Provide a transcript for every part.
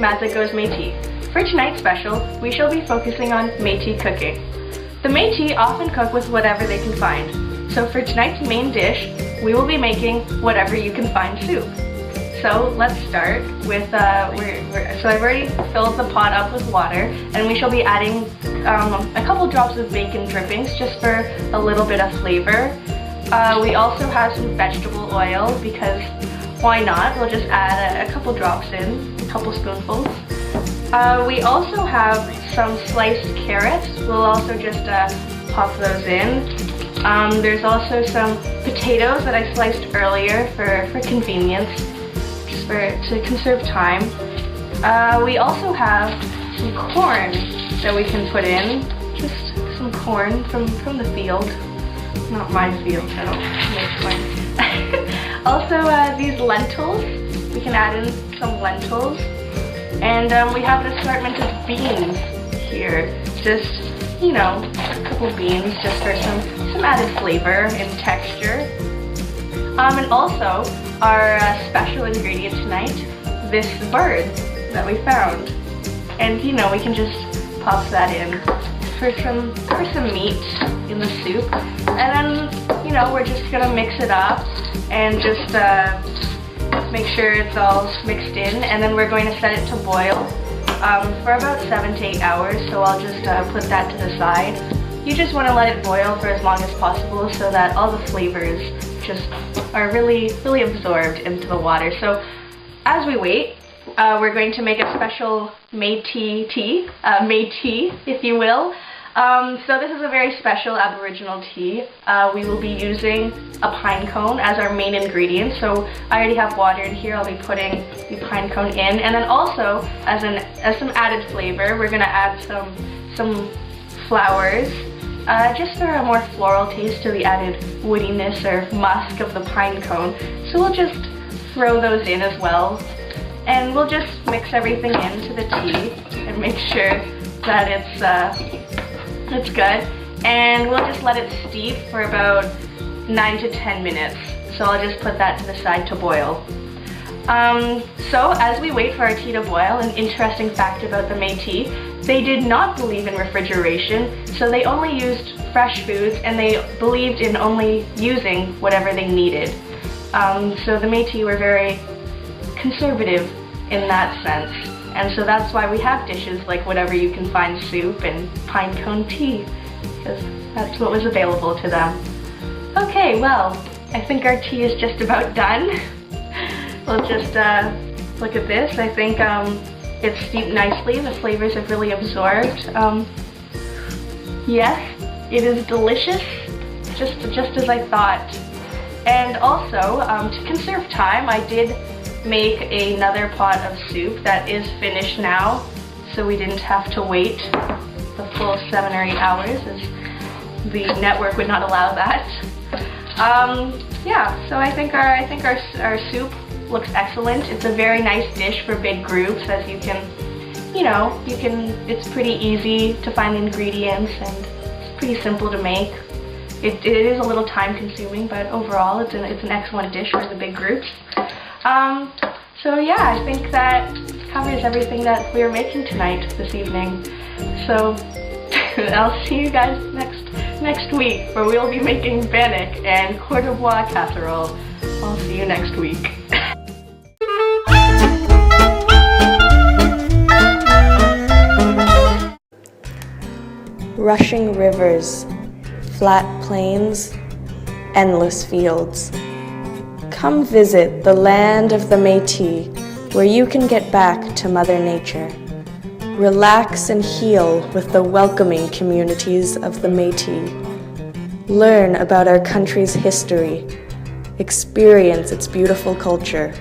Maza Goes Métis. For tonight's special, we shall be focusing on Métis cooking. The Métis often cook with whatever they can find. So for tonight's main dish, we will be making whatever you can find soup. So let's start with, so I've already filled the pot up with water, and we shall be adding a couple drops of bacon drippings just for a little bit of flavor. We also have some vegetable oil because why not? We'll just add a couple drops in, a couple spoonfuls. We also have some sliced carrots. We'll also just pop those in. There's also some potatoes that I sliced earlier for convenience, just to conserve time. We also have some corn that we can put in, just some corn from the field. Not my field, I don't make corn. Also, these lentils, we can add in some lentils. And we have an assortment of beans here. Just, you know, a couple beans just for some added flavor and texture. And also, our special ingredient tonight, this bird that we found. And you know, we can just pop that in for some meat in the soup. And then, you know, we're just gonna mix it up and just make sure it's all mixed in, and then we're going to set it to boil for about 7 to 8 hours, so I'll just put that to the side. You just want to let it boil for as long as possible so that all the flavors just are really absorbed into the water. So as we wait, we're going to make a special Métis tea, Métis if you will. So this is a very special Aboriginal tea. We will be using a pine cone as our main ingredient. So I already have water in here. I'll be putting the pine cone in, and then also as some added flavor, we're gonna add some flowers, just for a more floral taste to the added woodiness or musk of the pine cone. So we'll just throw those in as well, and we'll just mix everything into the tea and make sure that it's good, and we'll just let it steep for about 9 to 10 minutes. So I'll just put that to the side to boil. So as we wait for our tea to boil, an interesting fact about the Métis, they did not believe in refrigeration, so they only used fresh foods, and they believed in only using whatever they needed. So the Métis were very conservative in that sense. And so that's why we have dishes like whatever you can find soup and pine cone tea, because that's what was available to them. Okay, well, I think our tea is just about done. We'll just look at this. I think it's steeped nicely. The flavors have really absorbed. Yes, it is delicious, just as I thought. And also, to conserve time, I did make another pot of soup that is finished now, so we didn't have to wait the full 7 or 8 hours, as the network would not allow that. Yeah, so I think our soup looks excellent. It's a very nice dish for big groups, as you can, it's pretty easy to find the ingredients, and it's pretty simple to make. It is a little time consuming, but overall it's an excellent dish for the big groups. So yeah, I think that covers everything that we're making tonight, this evening. So I'll see you guys next week, where we'll be making bannock and corde de bois casserole. I'll see you next week. Rushing rivers, flat plains, endless fields. Come visit the land of the Métis, where you can get back to Mother Nature. Relax and heal with the welcoming communities of the Métis. Learn about our country's history. Experience its beautiful culture.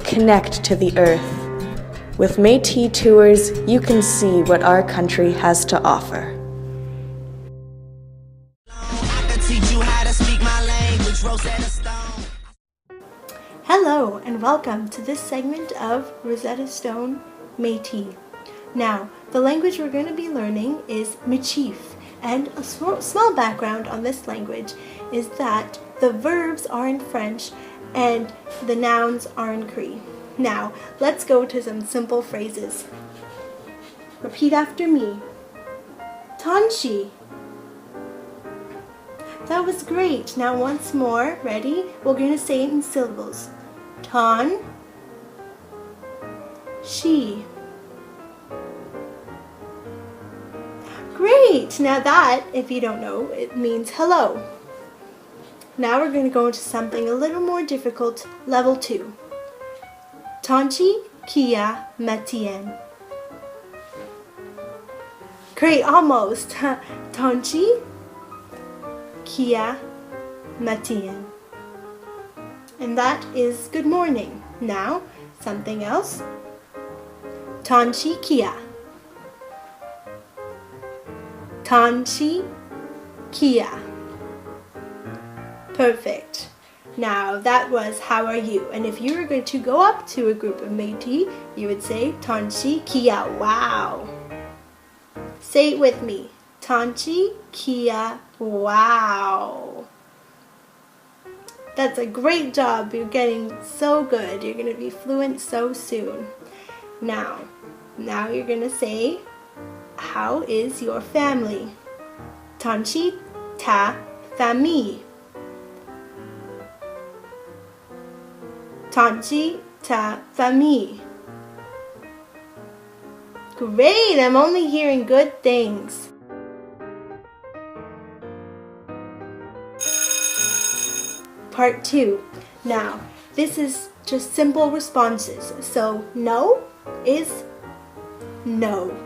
Connect to the earth. With Métis tours, you can see what our country has to offer. Hello and welcome to this segment of Rosetta Stone Métis. Now, the language we're going to be learning is Métis, and a small background on this language is that the verbs are in French and the nouns are in Cree. Now, let's go to some simple phrases. Repeat after me. Tanshi. That was great. Now once more, ready? We're going to say it in syllables. Tan, she. Great! Now that, if you don't know, it means hello. Now we're going to go into something a little more difficult, level 2. Tanchi kia metien. Great, almost. Tanchi kia metien. And that is good morning. Now, something else. Tanchi kia. Tanchi kia. Perfect. Now that was how are you? And if you were going to go up to a group of Métis, you would say Tanchi kia wow. Say it with me. Tanchi kia wow. That's a great job. You're getting so good. You're going to be fluent so soon. Now you're going to say, how is your family? Tanchi ta famille. Tanchi ta famille. Great, I'm only hearing good things. Part 2. Now, this is just simple responses. So, no is no.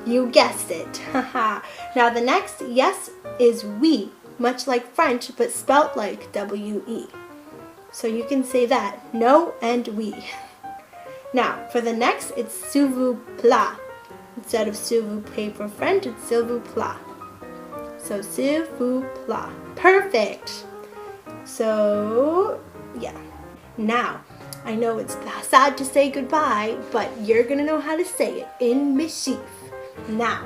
You guessed it. Now the next yes is oui, much like French, but spelt like W-E. So you can say that, no and oui. Now, for the next, it's s'il vous plaît. Instead of s'il vous plaît for French, it's s'il vous plaît. So, s'il vous plaît. Perfect. So, yeah. Now, I know it's sad to say goodbye, but you're going to know how to say it in Métis. Now,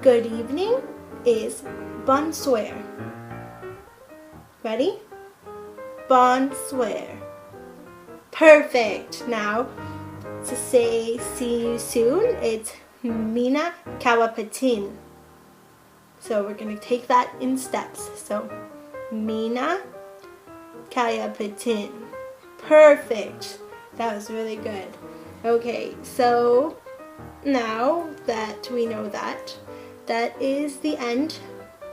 good evening is bonsoir. Ready? Bonsoir. Perfect. Now, to say see you soon, it's Mina kawapatin. So we're going to take that in steps. So, Mina kawapatin. Perfect. That was really good. Okay, so now that we know that, that is the end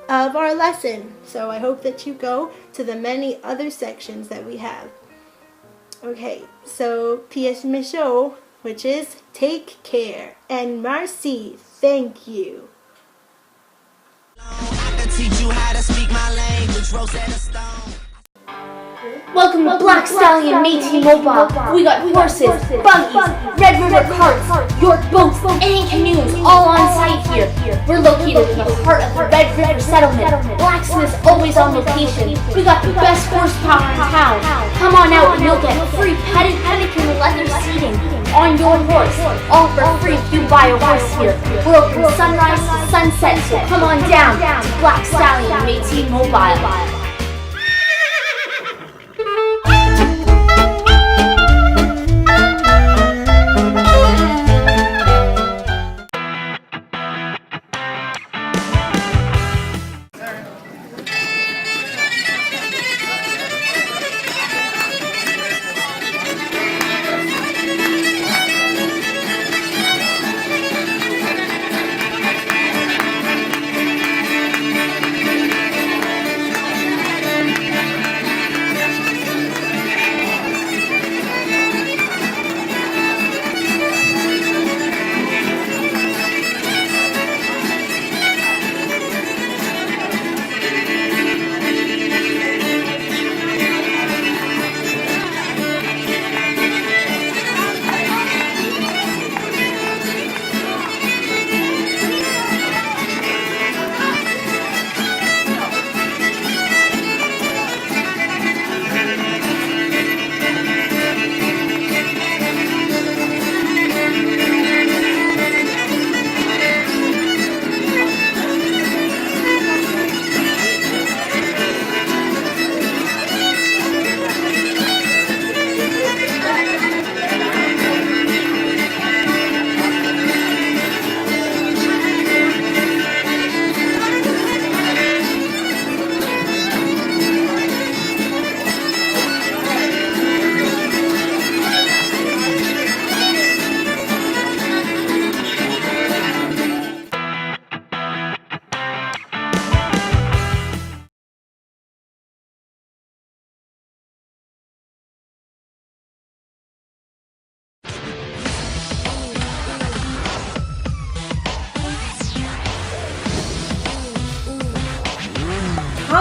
of our lesson. So I hope that you go to the many other sections that we have. Okay, so P.S. Michaud, which is take care, and merci, thank you. I can teach you how to speak my language, Rosetta Stone. Welcome to Black Stallion Métis Mobile. We got horses, buggies, Red River carts, York boats, and canoes all on site here. We're located in the heart of the Red River settlement. Blacksmiths always on location. We got the best horsepower in town. Come on out and you'll get free padded pelican leather seating on your horse. All for free if you buy a horse here. We're open sunrise to sunset, so come on down to Black Stallion Métis Mobile.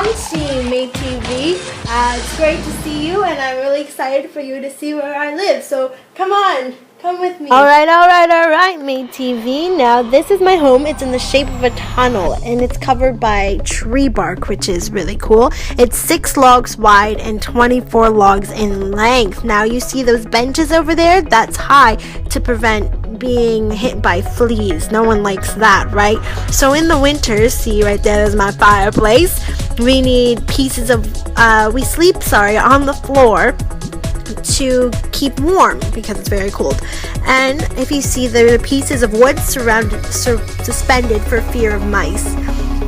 along, Team ATV. It's great to see you, and I'm really excited for you to see where I live. So come on, come with me. All right, MateTV. Now this is my home. It's in the shape of a tunnel, and it's covered by tree bark, which is really cool. It's 6 logs wide and 24 logs in length. Now you see those benches over there? That's high to prevent being hit by fleas. No one likes that, right? So in the winter, see right there is my fireplace. We need pieces of we sleep on the floor to keep warm because it's very cold. And if you see, there are pieces of wood suspended for fear of mice.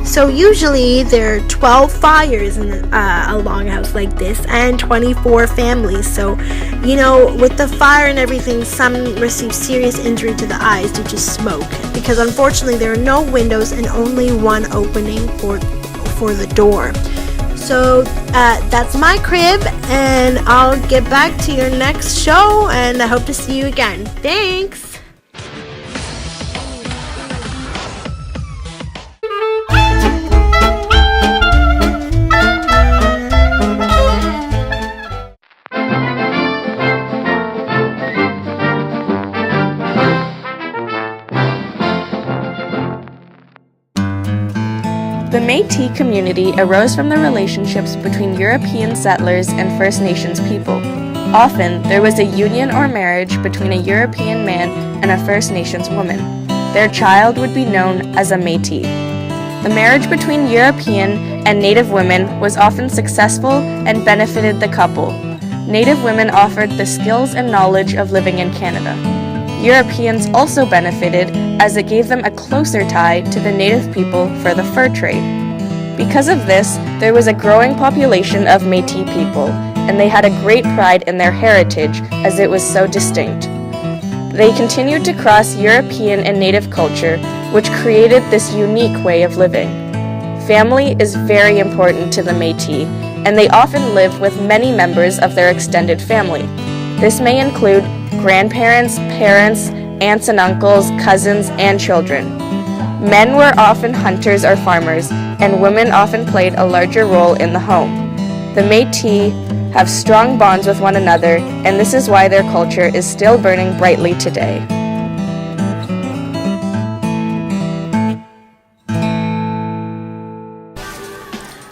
So usually there are 12 fires in a longhouse like this and 24 families. So, with the fire and everything, some receive serious injury to the eyes due to smoke, because unfortunately there are no windows and only one opening for the door. So that's my crib, and I'll get back to your next show, and I hope to see you again. Thanks! The Métis community arose from the relationships between European settlers and First Nations people. Often, there was a union or marriage between a European man and a First Nations woman. Their child would be known as a Métis. The marriage between European and Native women was often successful and benefited the couple. Native women offered the skills and knowledge of living in Canada. Europeans also benefited as it gave them a closer tie to the native people for the fur trade. Because of this, there was a growing population of Métis people, and they had a great pride in their heritage as it was so distinct. They continued to cross European and native culture, which created this unique way of living. Family is very important to the Métis, and they often live with many members of their extended family. This may include grandparents, parents, aunts and uncles, cousins, and children. Men were often hunters or farmers, and women often played a larger role in the home. The Métis have strong bonds with one another, and this is why their culture is still burning brightly today.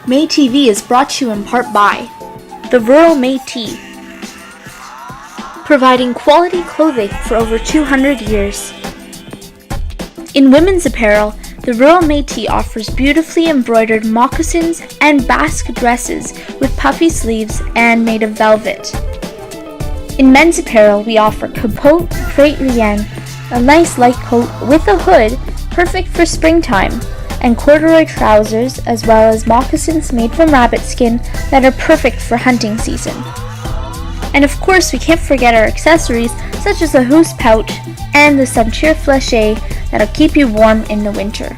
MateTV is brought to you in part by the Rural Métis, providing quality clothing for over 200 years. In women's apparel, the Rural Métis offers beautifully embroidered moccasins and basque dresses with puffy sleeves and made of velvet. In men's apparel, we offer capote crepe rien, a nice light coat with a hood, perfect for springtime, and corduroy trousers, as well as moccasins made from rabbit skin that are perfect for hunting season. And of course, we can't forget our accessories such as the housse pouch and the ceinture fléchée that'll keep you warm in the winter.